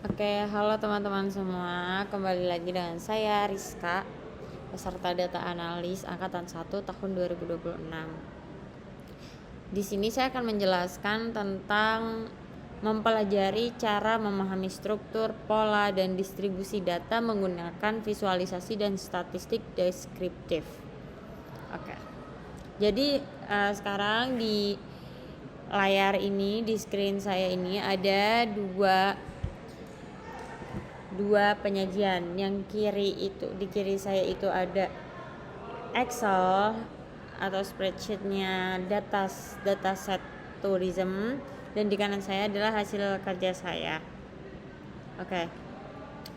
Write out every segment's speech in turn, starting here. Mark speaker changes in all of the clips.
Speaker 1: Oke, halo teman-teman semua. Kembali lagi dengan saya Rizka, peserta data analis angkatan 1 tahun 2026. Di sini saya akan menjelaskan tentang mempelajari cara memahami struktur, pola, dan distribusi data menggunakan visualisasi dan statistik deskriptif. Oke. Jadi sekarang di layar ini, di screen saya ini ada dua penyajian. Yang di kiri saya itu ada Excel atau spreadsheetnya dataset tourism, dan di kanan saya adalah hasil kerja saya. Oke.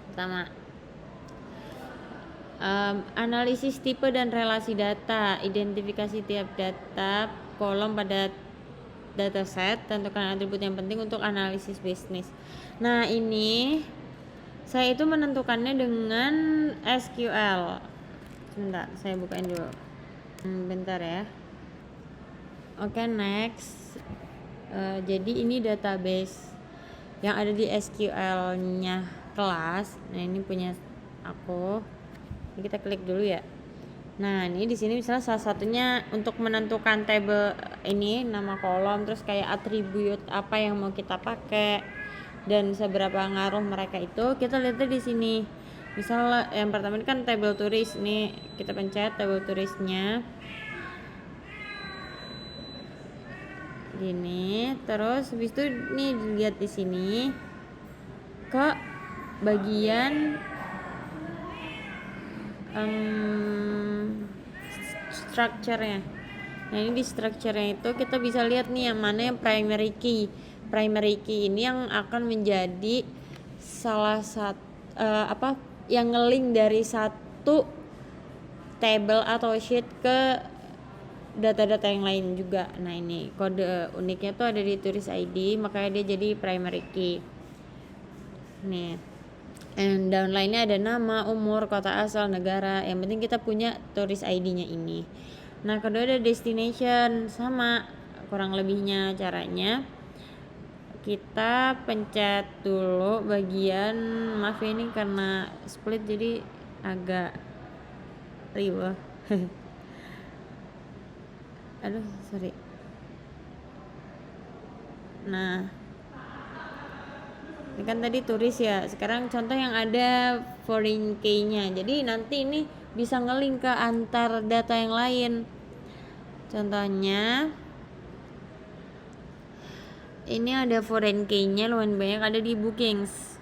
Speaker 1: Pertama, analisis tipe dan relasi data, identifikasi tiap data kolom pada dataset, tentukan atribut yang penting untuk analisis bisnis. Nah, ini saya itu menentukannya dengan SQL. Sebentar, saya bukain dulu. Bentar ya. Oke, next. Jadi ini database yang ada di SQL-nya kelas. Nah, ini punya aku. Ini kita klik dulu ya. Nah, ini di sini misalnya salah satunya untuk menentukan table ini, nama kolom, terus kayak atribut apa yang mau kita pakai dan seberapa ngaruh mereka itu kita lihatnya di sini. Misalnya yang pertama ini kan table turis, nih kita pencet table turisnya gini, terus habis itu nih dilihat di sini ke bagian structure-nya. Nah, ini di structure-nya itu kita bisa lihat nih yang mana yang primary key. Primary key ini yang akan menjadi salah satu yang nge-link dari satu table atau sheet ke data-data yang lain juga. Nah, ini kode uniknya tuh ada di turis ID, makanya dia jadi primary key. Nih, and downline-nya ada nama, umur, kota asal, negara. Yang penting kita punya turis ID-nya ini. Nah, kedua ada destination, sama kurang lebihnya caranya. Kita pencet dulu bagian, maaf ya, ini karena split jadi agak ribet. Aduh, sorry. Nah, ini kan tadi turis ya, sekarang contoh yang ada foreign key-nya. Jadi nanti ini bisa nge-link ke antar data yang lain. Contohnya ini ada foreign key-nya lumayan banyak, ada di bookings.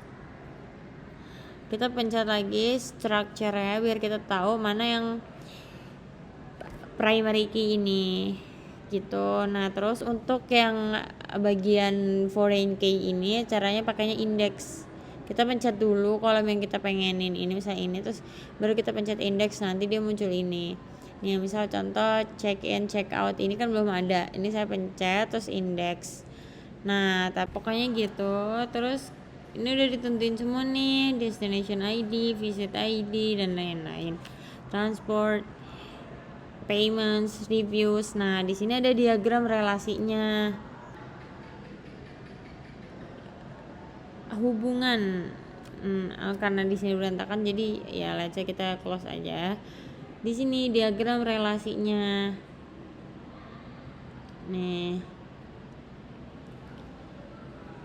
Speaker 1: Kita pencet lagi structure-nya biar kita tahu mana yang primary key ini gitu. Nah, terus untuk yang bagian foreign key ini caranya pakainya index. Kita pencet dulu kolom yang kita pengenin, ini misalnya ini, terus baru kita pencet index, nanti dia muncul ini. Nih, misal contoh check in check out ini kan belum ada, ini saya pencet terus index. Nah, pokoknya gitu. Terus ini udah ditentuin semua nih, destination ID, visit ID, dan lain-lain, transport, payments, reviews. Nah, di sini ada diagram relasinya, hubungan. Karena di sini berantakan jadi ya let's say kita close aja. Di sini diagram relasinya. Nih,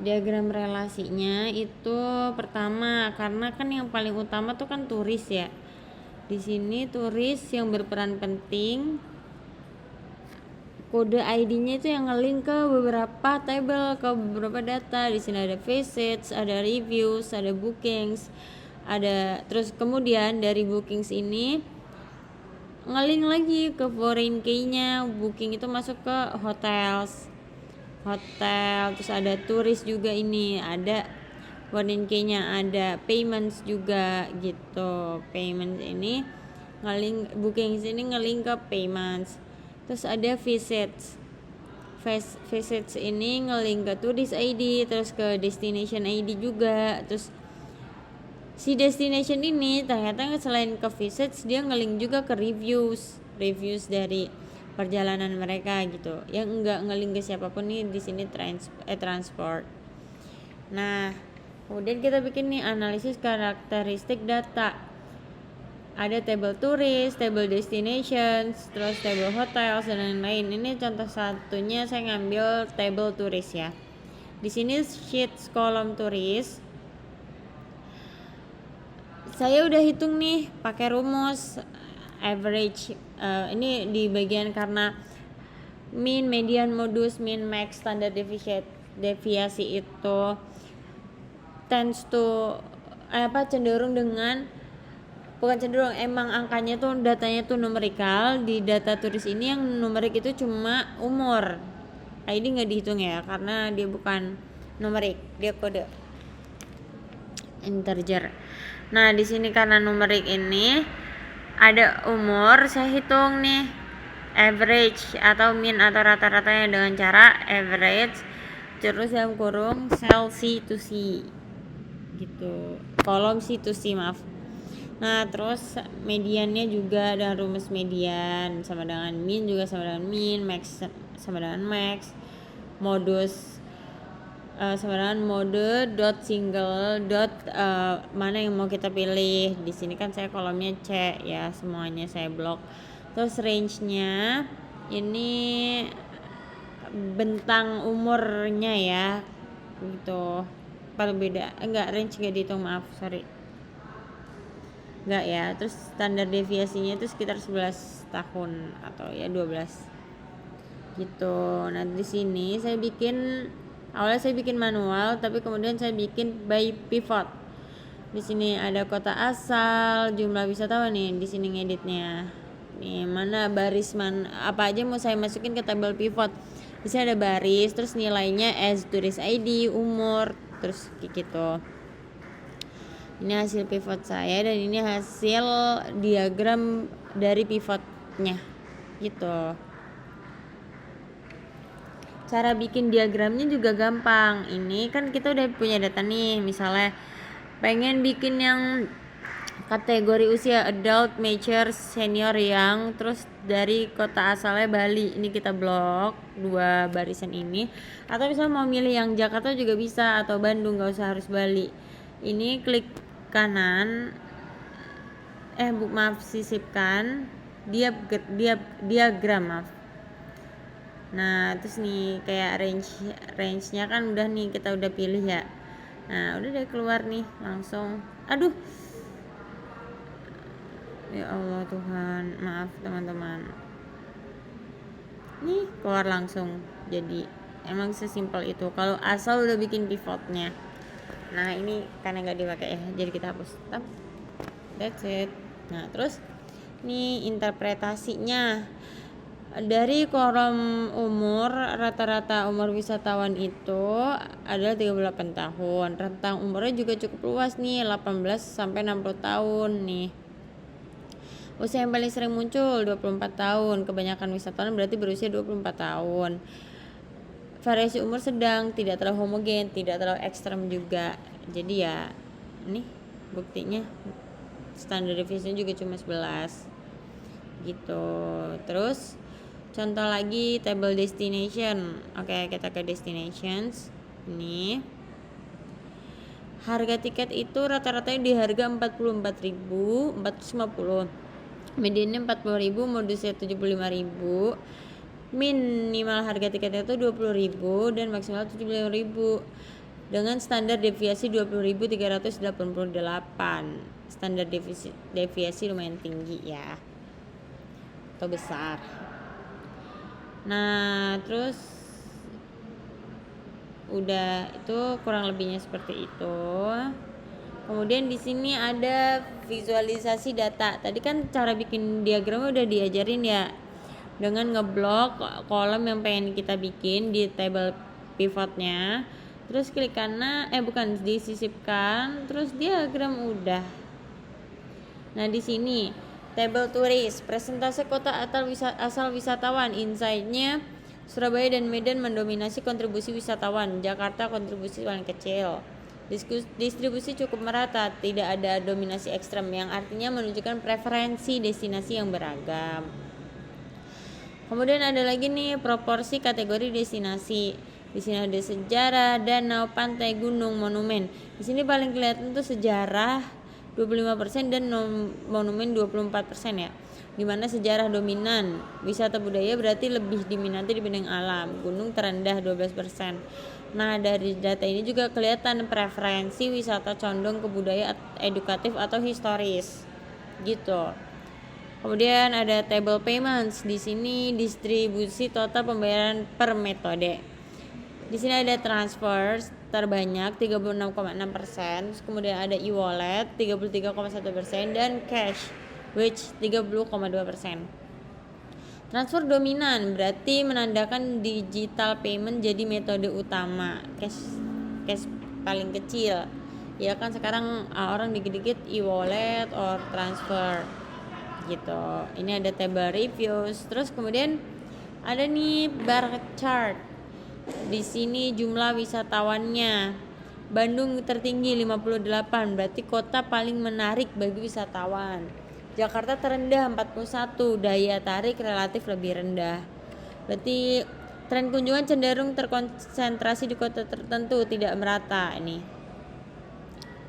Speaker 1: diagram relasinya itu pertama, karena kan yang paling utama tuh kan turis ya. Di sini turis yang berperan penting, kode ID-nya itu yang nge-link ke beberapa table, ke beberapa data. Di sini ada visits, ada reviews, ada bookings, ada terus kemudian dari bookings ini nge-link lagi ke foreign key-nya. Booking itu masuk ke hotel, terus ada turis juga, ini ada foreign key-nya, ada payments juga gitu. Payments ini nge-link, bookings ini nge-link ke payments. Terus ada visits ini nge-link ke tourist ID, terus ke destination ID juga. Terus si destination ini ternyata selain ke visits dia nge-link juga ke reviews dari perjalanan mereka gitu, yang enggak nge-link ke siapapun nih. Di sini transport. Nah, Kemudian kita bikin nih analisis karakteristik data. Ada table turis, table destinations, terus table hotels dan lain-lain. Ini contoh satunya saya ngambil table turis ya. Di sini sheets kolom turis. Saya udah hitung nih pakai rumus average. Ini di bagian karena mean, median, modus, min, max, standar deviasi itu tends to cenderung dengan emang angkanya tuh datanya tuh numerikal. Di data turis ini yang numerik itu cuma umur. ID nggak dihitung ya karena dia bukan numerik, dia kode integer. Nah di sini karena numerik ini ada umur, saya hitung nih average atau mean atau rata-ratanya dengan cara average terus dalam kurung sel C to C gitu, kolom C to C maaf. Nah terus mediannya juga dengan rumus median sama dengan mean juga sama dengan mean, max sama dengan max, modus sama dengan mode dot single dot mana yang mau kita pilih. Di sini kan saya kolomnya C ya, semuanya saya blok. Terus range-nya ini bentang umurnya ya gitu. Kalau beda enggak, range enggak dihitung, maaf, sorry. Enggak ya. Terus standar deviasinya itu sekitar 11 tahun atau ya 12 gitu. Nah di sini awalnya saya bikin manual, tapi kemudian saya bikin by pivot. Di sini ada kota asal, jumlah wisatawan nih, di sini ngeditnya. Nih mana baris apa aja mau saya masukin ke tabel pivot. Di sini ada baris, terus nilainya as turis ID, umur, terus gitu. Ini hasil pivot saya dan ini hasil diagram dari pivotnya gitu. Cara bikin diagramnya juga gampang. Ini kan kita udah punya data nih, misalnya pengen bikin yang kategori usia adult, mature, senior, young, terus dari kota asalnya Bali. Ini kita blok 2 barisan ini. Atau misalnya mau milih yang Jakarta juga bisa, atau Bandung, gak usah harus Bali. Ini klik kanan, sisipkan diagram, maaf. Nah terus nih kayak range-nya kan udah nih, kita udah pilih ya. Nah udah deh keluar nih langsung. Aduh ya Allah Tuhan, maaf teman-teman. Nih keluar langsung. Jadi emang sesimpel itu kalau asal udah bikin pivotnya. Nah ini karena nggak dipakai ya, jadi kita hapus. That's it. Nah terus nih interpretasinya dari kolom umur, rata-rata umur wisatawan itu adalah 38 tahun. Rentang umurnya juga cukup luas nih, 18 sampai 60 tahun nih. Usia yang paling sering muncul 24 tahun. Kebanyakan wisatawan berarti berusia 24 tahun. Variasi umur sedang, tidak terlalu homogen, tidak terlalu ekstrem juga. Jadi ya nih buktinya standar deviasinya juga cuma 11 gitu. Terus contoh lagi table destination. Oke, kita ke destinations. Ini harga tiket itu rata-ratanya di harga 44.450, mediannya 40.000, modusnya 75.000, minimal harga tiketnya itu 20.000 dan maksimal 75.000 dengan standar deviasi 20.388. Standar deviasi lumayan tinggi ya, atau besar. Nah terus udah, itu kurang lebihnya seperti itu. Kemudian di sini ada visualisasi data. Tadi kan cara bikin diagramnya udah diajarin ya, dengan ngeblok kolom yang pengen kita bikin di table pivotnya. Terus klik kanan, disisipkan, terus diagram udah. Nah di sini table turis, presentase kota asal wisatawan, insight-nya Surabaya dan Medan mendominasi kontribusi wisatawan, Jakarta kontribusi paling kecil. Distribusi cukup merata, tidak ada dominasi ekstrem, yang artinya menunjukkan preferensi destinasi yang beragam. Kemudian ada lagi nih proporsi kategori destinasi. Di sini ada sejarah, danau, pantai, gunung, monumen. Di sini paling kelihatan tuh sejarah 25% dan monumen 24% ya. Dimana sejarah dominan, wisata budaya berarti lebih diminati dibanding alam. Gunung terendah 12%. Nah, dari data ini juga kelihatan preferensi wisata condong ke budaya edukatif atau historis. Gitu. Kemudian ada table payments. Di sini distribusi total pembayaran per metode. Di sini ada transfer terbanyak 36,6%, kemudian ada e-wallet 33,1% dan cash which 30,2%. Transfer dominan berarti menandakan digital payment jadi metode utama. Cash paling kecil. Ya kan sekarang orang dikit-dikit e-wallet or transfer gitu. Ini ada table reviews. Terus kemudian ada nih bar chart. Di sini jumlah wisatawannya. Bandung tertinggi 58, berarti kota paling menarik bagi wisatawan. Jakarta terendah 41, daya tarik relatif lebih rendah. Berarti tren kunjungan cenderung terkonsentrasi di kota tertentu, tidak merata ini.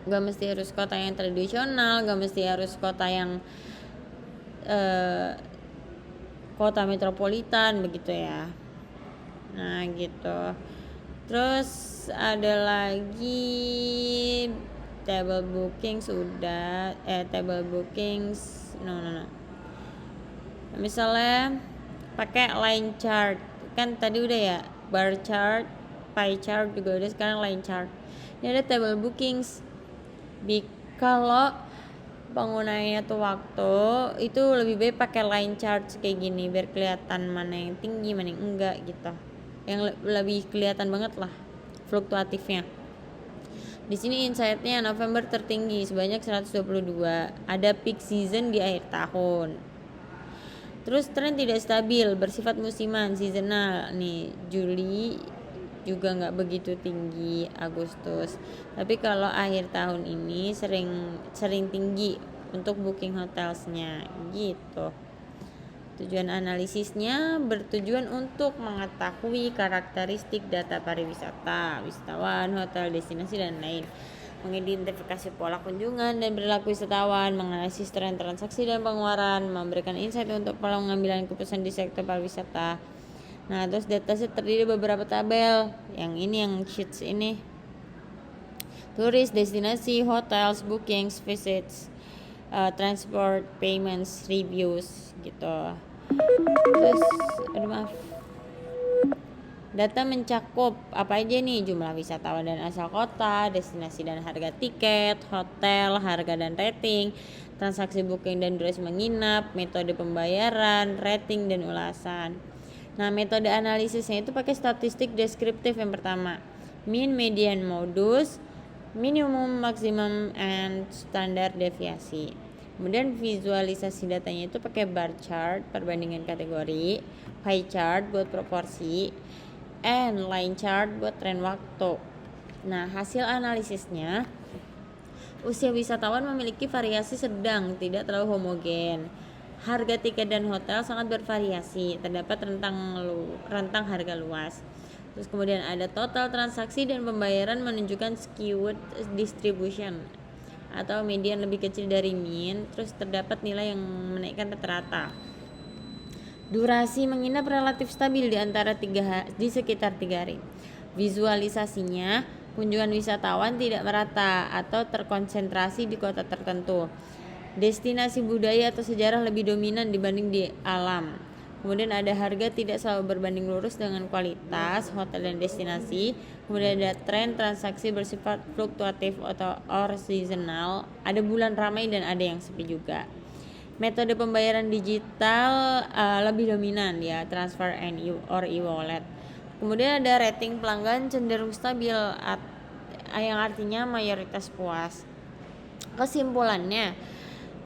Speaker 1: Gak mesti harus kota yang tradisional, gak mesti harus kota yang kota metropolitan begitu ya. Nah gitu. Terus ada lagi table booking sudah table bookings no. Misalnya pakai line chart kan tadi udah ya, bar chart, pie chart juga udah, sekarang line chart. Ini ada table bookings. Kalau penggunaannya tuh waktu itu lebih baik pakai line chart kayak gini biar kelihatan mana yang tinggi mana yang enggak gitu, yang lebih kelihatan banget lah fluktuatifnya. Di sini insight-nya November tertinggi sebanyak 122, ada peak season di akhir tahun. Terus tren tidak stabil, bersifat musiman, seasonal. Nih Juli juga nggak begitu tinggi, Agustus. Tapi kalau akhir tahun ini sering tinggi untuk booking hotelsnya gitu. Tujuan analisisnya bertujuan untuk mengetahui karakteristik data pariwisata, wisatawan, hotel, destinasi dan lain, mengidentifikasi pola kunjungan dan perilaku wisatawan, menganalisis tren transaksi dan pengeluaran, memberikan insight untuk pengambilan keputusan di sektor pariwisata. Nah, terus dataset terdiri beberapa tabel. Yang ini yang sheets ini. Turis, destinasi, hotels, bookings, visits, transport, payments, reviews gitu. Terus data mencakup apa aja nih? Jumlah wisatawan dan asal kota, destinasi dan harga tiket, hotel, harga dan rating, transaksi booking dan durasi menginap, metode pembayaran, rating dan ulasan. Nah, metode analisisnya itu pakai statistik deskriptif yang pertama. Mean, median, modus, minimum, maksimum, and standar deviasi. Kemudian visualisasi datanya itu pakai bar chart, perbandingan kategori, pie chart buat proporsi, and line chart buat tren waktu. Nah, hasil analisisnya, usia wisatawan memiliki variasi sedang, tidak terlalu homogen. Harga tiket dan hotel sangat bervariasi, terdapat rentang harga luas. Terus kemudian ada total transaksi dan pembayaran menunjukkan skewed distribution atau median lebih kecil dari mean. Terus terdapat nilai yang menaikkan rata-rata. Durasi menginap relatif stabil di sekitar 3 hari. Visualisasinya, kunjungan wisatawan tidak merata atau terkonsentrasi di kota tertentu. Destinasi budaya atau sejarah lebih dominan dibanding di alam. Kemudian ada harga tidak selalu berbanding lurus dengan kualitas hotel dan destinasi. Kemudian ada tren transaksi bersifat fluktuatif atau seasonal. Ada bulan ramai dan ada yang sepi juga. Metode pembayaran digital lebih dominan ya, transfer or e-wallet. Kemudian ada rating pelanggan cenderung stabil yang artinya mayoritas puas. Kesimpulannya,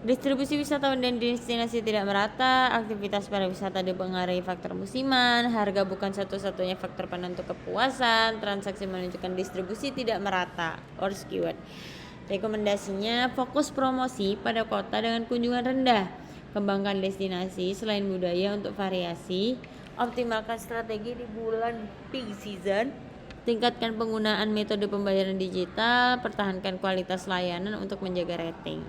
Speaker 1: distribusi wisatawan dan destinasi tidak merata, aktivitas pariwisata dipengaruhi faktor musiman, harga bukan satu-satunya faktor penentu kepuasan, transaksi menunjukkan distribusi tidak merata or skewed. Rekomendasinya, fokus promosi pada kota dengan kunjungan rendah, kembangkan destinasi selain budaya untuk variasi, optimalkan strategi di bulan peak season, tingkatkan penggunaan metode pembayaran digital, pertahankan kualitas layanan untuk menjaga rating.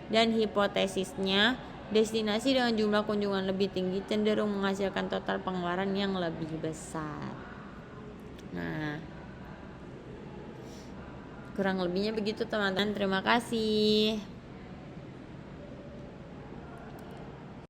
Speaker 1: Dan hipotesisnya, destinasi dengan jumlah kunjungan lebih tinggi cenderung menghasilkan total pengeluaran yang lebih besar. Nah, kurang lebihnya begitu teman-teman. Terima kasih.